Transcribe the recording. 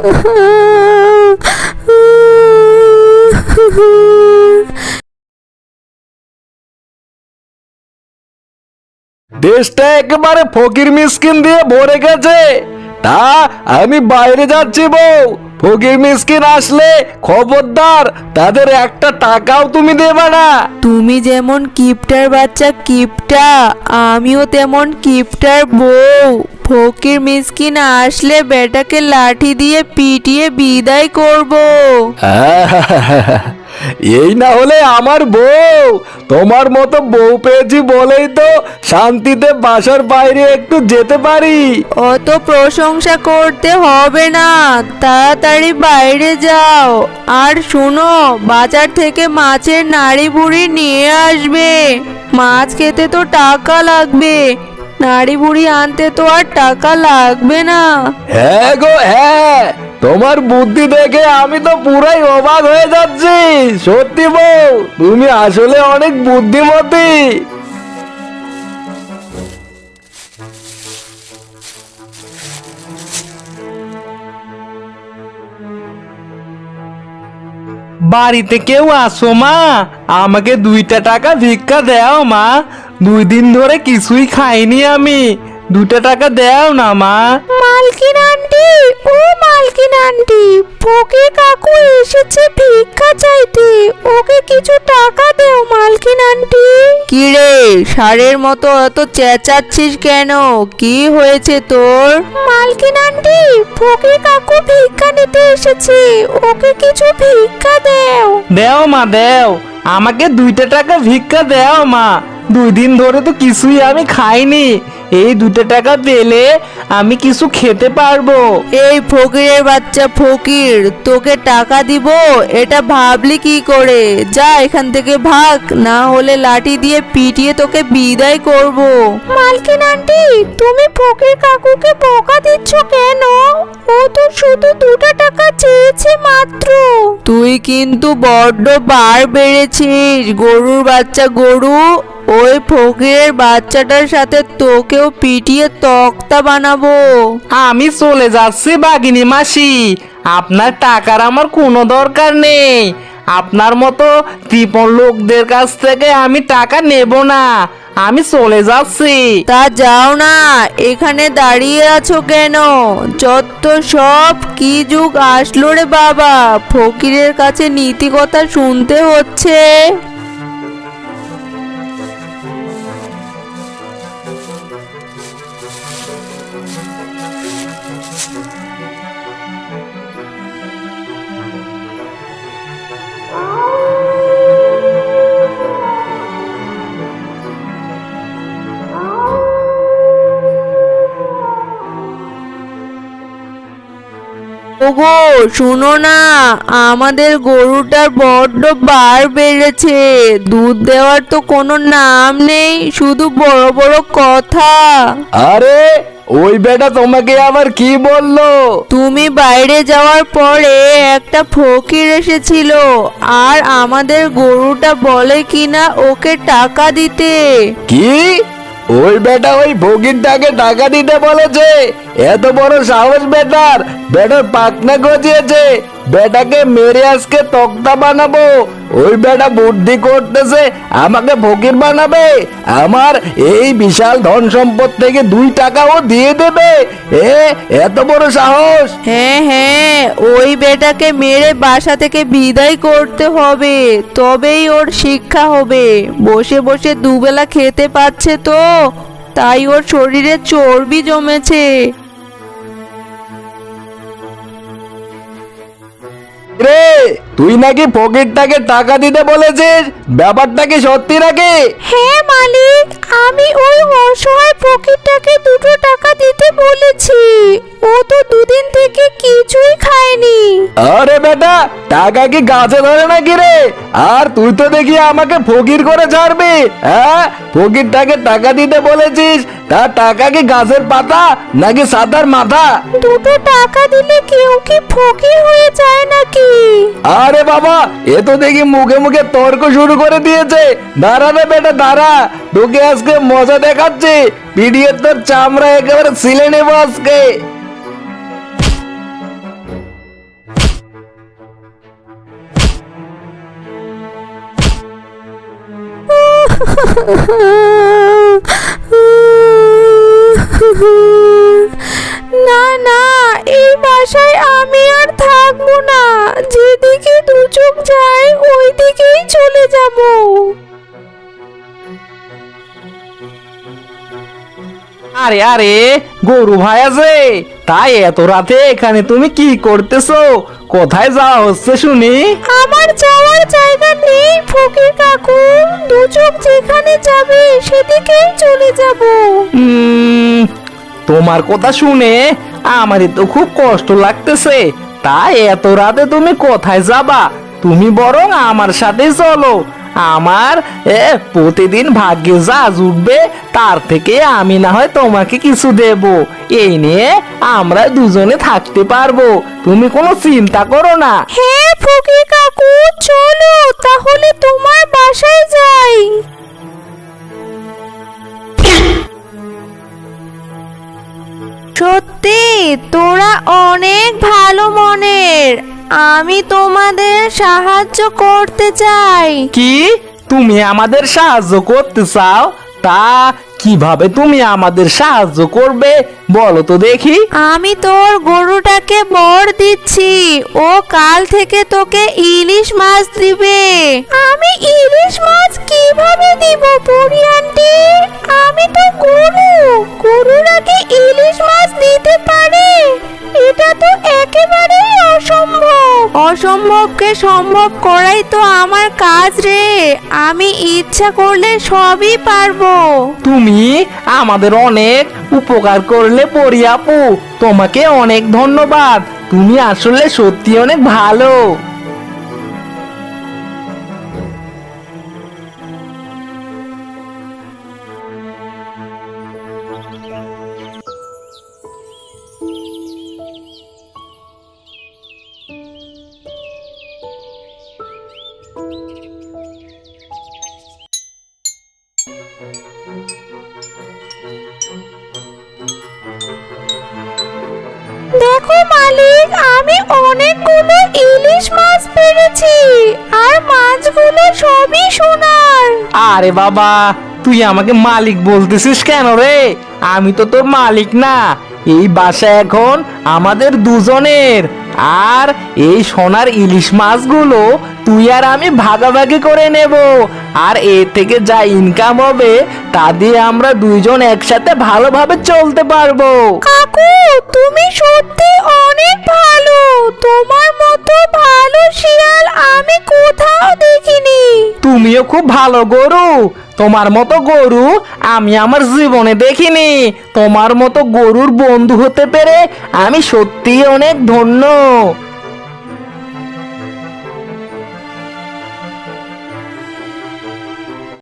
দেশটা একেবারে ফকির মিসকিন দিয়ে ভরে গেছে। তা আমি বাইরে যাচ্ছি বউ, ফকির মিসকিন আসলে খবরদার তাদের একটা টাকাও তুমি দেবে না। তুমি যেমন কিপটার বাচ্চা কিপটা, আমিও তেমন কিপটার বউ। ফকির মিসকিন আসলে বেটাকে লাঠি দিয়ে পিটিয়ে বিদায় করব। এই না হলে আমার বউ। তোমার মতো বউ পেয়েছি বলেই তো শান্তিতে বাসার বাইরে একটু যেতে পারি। অত প্রশংসা করতে হবে না, তাড়াতাড়ি বাইরে যাও। আর শুনো, বাজার থেকে মাছের নাড়ি বুড়ি নিয়ে আসবে। মাছ খেতে তো টাকা লাগবে, নাড়ি বুড়ি আনতে তো আর টাকা লাগবে না। হ্যাঁ গো হ্যাঁ, তোমার বুদ্ধি দেখে আমি তো পুরাই অবাক হয়ে যাচ্ছি। সত্যি বউ, তুমি আসলে অনেক বুদ্ধিমতী। বাড়িতে কেউ আসো মা, আমাকে 2টা টাকা ভিক্ষা দাও মা। 2 দিন ধরে কিছুই খাইনি আমি, 2টা টাকা দাও না মা। মালকিন আন্টি, ও মালকিন আন্টি, ফকির কাকু এসেছে ভিক্ষা চাইতে, ওকে কিছু টাকা দাও মালকিন আন্টি। কি রে, ষাঁড়ের মতো এত চেঁচাচ্ছিস কেন? কি হয়েছে তোর? মালকিন আন্টি, ফকির কাকু ভিক্ষা নিতে এসেছে, ওকে কিছু ভিক্ষা দাও। দেও মা দেও, আমাকে 2টা টাকা ভিক্ষা দেও মা। 2 দিন ধরে তো কিছুই আমি খাইনি, এই 2টা টাকা পেলে আমি কিছু খেতে পারবো। এই ফকিরের বাচ্চা ফকির, তোকে টাকা দিব এটা ভাবলি কি করে? যা এখান থেকে ভাগ, না হলে লাঠি দিয়ে পিটিয়ে তোকে বিদায় করব। মালকিন আন্টি, তুমি ফকির কাকুকে বকা দিচ্ছ কেন? ও তো শুধু 2টা টাকা চেয়েছে মাত্র। তুই কিন্তু বড্ড বার বেড়েছিস, গরুর বাচ্চা গরু। ওই ফকিরের বাচ্চাটার সাথে তোকেও পিটিয়ে তক্তা বানাবো। আমি চলে যাচ্ছি বাগিনী মাসি, আপনার টাকার আমার কোনো দরকার নেই। আপনার মতো কৃপণ লোকদের কাছ থেকে আমি টাকা নেব না, আমি চলে যাচ্ছি। তা যাও না, এখানে দাঁড়িয়ে আছো কেন? যত সব কি যুগ আসলো রে বাবা, ফকিরের কাছে নীতি কথা শুনতে হচ্ছে। ওগো শুনো না, আমাদের গরুটার বড্ড বার বেড়েছে, দুধ দেওয়ার তো কোনো নাম নেই, শুধু বড় বড় কথা। আরে ওই বেটা তোমাকে আবার কি বললো? তুমি বাইরে যাওয়ার পরে একটা ফকির এসেছিল, আর আমাদের গরুটা বলে কিনা ওকে টাকা দিতে। কি? ওই বেটা ওই ফকিরটাকে টাকা দিতে বলেছে? এত বড় সাহস বেটার! বেটার পাকনা গজিয়েছে, বেটাকে মেরে আজকে তক্তা বানাবো। ওই বেটা বুদ্ধি করতেছে আমাকে ফকির বানাবে, আমার এই বিশাল ধন সম্পদ থেকে 2 টাকাও দিয়ে দেবে। এত বড় সাহস! হ্যাঁ হ্যাঁ, ওই বেটাকে মেরে বাসা থেকে বিদায় করতে হবে, তবেই ওর শিক্ষা হবে। বসে বসে দুবেলা খেতে পাচ্ছে তো, তাই ওর শরীরে চর্বি জমেছে। রে, তুই নাকি ফকিরটাকে টাকা দিতে বলেছিস, ব্যাপারটা কি সত্যি নাকি? হ্যাঁ মালিক, আমি ওই অসহায় ফকিরটাকে 2টো টাকা দিতে বলেছি। ও তো 2 দিন থেকে কিছুই খায়নি। আরে বেটা, টাকা কি গাছে ধরে নাকি রে? আর তুই তো দেখি আমাকে ফকির করে ছাড়বি। হ্যাঁ, ফকিরটাকে টাকা দিতে বলেছিস, তার টাকা কি গাছের পাতা নাকি সাদার মাথা? 2টো টাকা দিলে কেউ কি ফকির হয়ে যায় নাকি? আরে বাবা, এ তো দেখি মুখে মুখে তর্ক শুরু করে দিয়েছে। দাঁড়া রে বেটা দাঁড়া, তোকে আজকে মজা দেখাচ্ছি, পিডিএর তোর চামড়া একেবারে ছিলে নেবো আজকে। না না, এই বাসায় আমি আর থাকবো না। যেদিকে দু চোখ যায় ওই দিকেই চলে যাব। আরে আরে, গরু ভাই আছে? তাই এত রাতে এখানে তুমি কি করতেছো? কোথায় যাওয়া হচ্ছে শুনি? আমার যাওয়ার জায়গা নেই ফকির কাকু, দু চোখ যেখানে যাবে সেদিকেই চলে যাব। তোমার কথা শুনে আমারই তো খুব কষ্ট লাগতেছে। তাই এত রাতে তুমি কোথায় যাবা? তুমি বরং আমার সাথে চলো। আমার প্রতিদিন ভাগ্যে যা জুটবে তার থেকে আমি না হয় তোমাকে কিছু দেব। এই নিয়ে আমরা দুজনে থাকতে পারবো, তুমি কোনো চিন্তা করো না। হ্যাঁ ফকির কাকু, চলো তাহলে তোমার বাসায় যাই। সত্যি তোরা অনেক ভালো মনের, আমি তোমাদের সাহায্য করতে চাই। কি, তুমি আমাদের সাহায্য করতে চাও? তা কিভাবে তুমি আমাদের সাহায্য করবে বলো তো দেখি। আমি তোর গরুটাকে বর দিচ্ছি, ও কাল থেকে তোকে ইলিশ মাছ দিবে। আমি ইলিশ মাছ কিভাবে দিব পরি আন্টি? আমি তো গরু, গরুরা কি ইলিশ মাছ দিতে পারে? এটা তো একেবারেই অসম্ভব। অসম্ভবকে সম্ভব করাই তো আমার কাজ রে। আমি ইচ্ছা করলে সবই পারবো। তুমি আমাদের অনেক উপকার করলে পরি আপু, তোমাকে অনেক ধন্যবাদ। তুমি আসলে সত্যি অনেক ভালো। দেখো মালিক, আমি অনেকগুলো ইলিশ মাছ পেয়েছি, আর মাছগুলো সবই সোনার। আরে বাবা, তুই আমাকে মালিক বলতেছিস কেন রে? আমি তো তোর মালিক না। এই বাসা এখন আমাদের দুজনের। আর এই সোনার ইলিশ মাছগুলো তুই আর আমি ভাগাভাগি করে নেব। আর এর থেকে যা ইনকাম হবে তা দিয়ে আমরা দুইজন একসাথে ভালোভাবে চলতে পারবো। কাকু, তুমি সত্যি অনেক ভালো। তোমার মতো ভালো শিয়াল আমি কোথাও দেখিনি। তুমিও খুব ভালো গরু। তোমার মতো গরু আমি আমার জীবনে দেখিনি। তোমার মতো গরুর বন্ধু হতে পেরে আমি সত্যিই অনেক ধন্য।